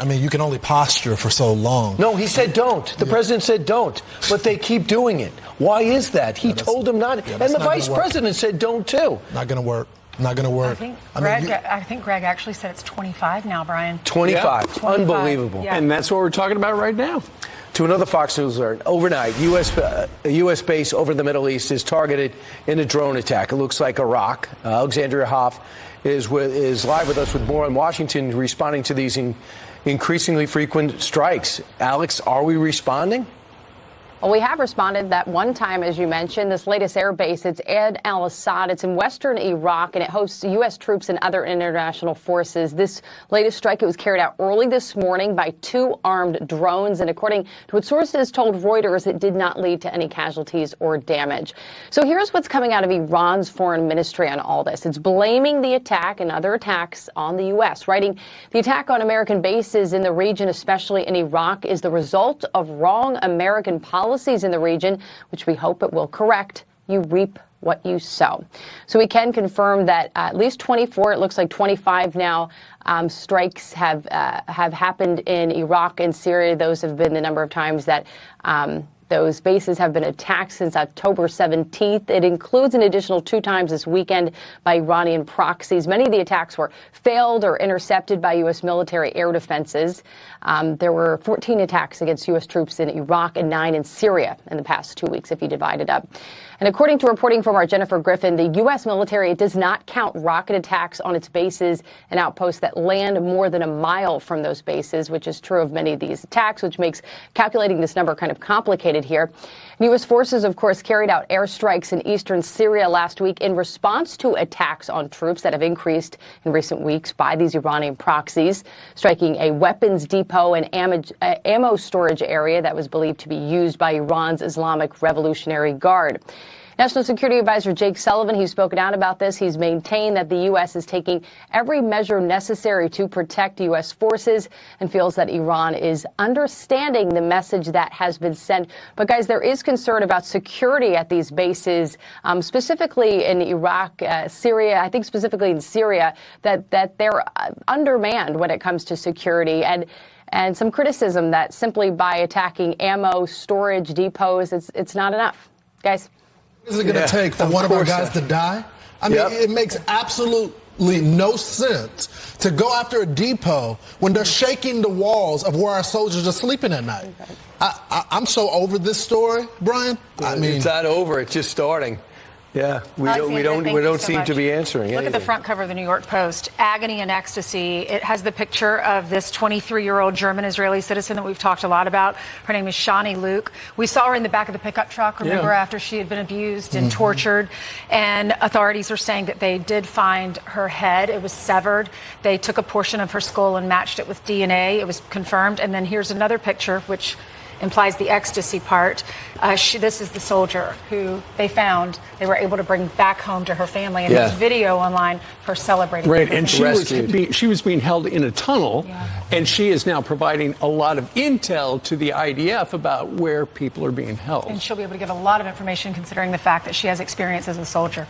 I mean, you can only posture for so long. No, he said don't. The president said don't, but they keep doing it. Why is that? He told them not, and the vice president said don't too. Not going to work. Not going to work. I think Greg actually said it's 25 now, Brian. 25. Yeah. 25. Unbelievable. Yeah. And that's what we're talking about right now. To another Fox News alert. Overnight, a U.S. base over the Middle East is targeted in a drone attack. It looks like Iraq. Alexandria Hoff is live with us with more on Washington responding to these increasingly frequent strikes. Alex, are we responding? Well, we have responded that one time, as you mentioned. This latest air base, it's Ed al-Assad. It's in western Iraq, and it hosts U.S. troops and other international forces. This latest strike, it was carried out early this morning by 2 armed drones. And according to what sources told Reuters, it did not lead to any casualties or damage. So here's what's coming out of Iran's foreign ministry on all this. It's blaming the attack and other attacks on the U.S., writing the attack on American bases in the region, especially in Iraq, is the result of wrong American policies in the region, which we hope it will correct. You reap what you sow. So we can confirm that at least 24, it looks like 25 now, strikes have happened in Iraq and Syria. Those have been the number of times that those bases have been attacked since October 17th. It includes an additional 2 times this weekend by Iranian proxies. Many of the attacks were failed or intercepted by U.S. military air defenses. There were 14 attacks against U.S. troops in Iraq and 9 in Syria in the past 2 weeks, if you divide it up. And according to reporting from our Jennifer Griffin, the U.S. military does not count rocket attacks on its bases and outposts that land more than a mile from those bases, which is true of many of these attacks, which makes calculating this number kind of complicated here. U.S. forces, of course, carried out airstrikes in eastern Syria last week in response to attacks on troops that have increased in recent weeks by these Iranian proxies, striking a weapons depot and ammo storage area that was believed to be used by Iran's Islamic Revolutionary Guard. National Security Advisor Jake Sullivan, he's spoken out about this. He's maintained that the U.S. is taking every measure necessary to protect U.S. forces and feels that Iran is understanding the message that has been sent. But, guys, there is concern about security at these bases, specifically in Iraq, Syria, I think specifically in Syria, that they're undermanned when it comes to security. And some criticism that simply by attacking ammo storage depots, it's not enough. Guys? What is it going to take for one of our guys to die? I mean, it makes absolutely no sense to go after a depot when they're shaking the walls of where our soldiers are sleeping at night. I'm so over this story, Brian. I mean, it's not over. It's just starting. Yeah, we don't seem to be answering. Look at the front cover of the New York Post. Agony and ecstasy. It has the picture of this 23-year-old German-Israeli citizen that we've talked a lot about. Her name is Shani Luke. We saw her in the back of the pickup truck, remember, after she had been abused and tortured. And authorities are saying that they did find her head. It was severed. They took a portion of her skull and matched it with DNA. It was confirmed. And then here's another picture, which implies the ecstasy part. This is the soldier who they found. They were able to bring back home to her family. And there's video online her celebrating. Right, and she was being held in a tunnel, and she is now providing a lot of intel to the IDF about where people are being held. And she'll be able to give a lot of information considering the fact that she has experience as a soldier.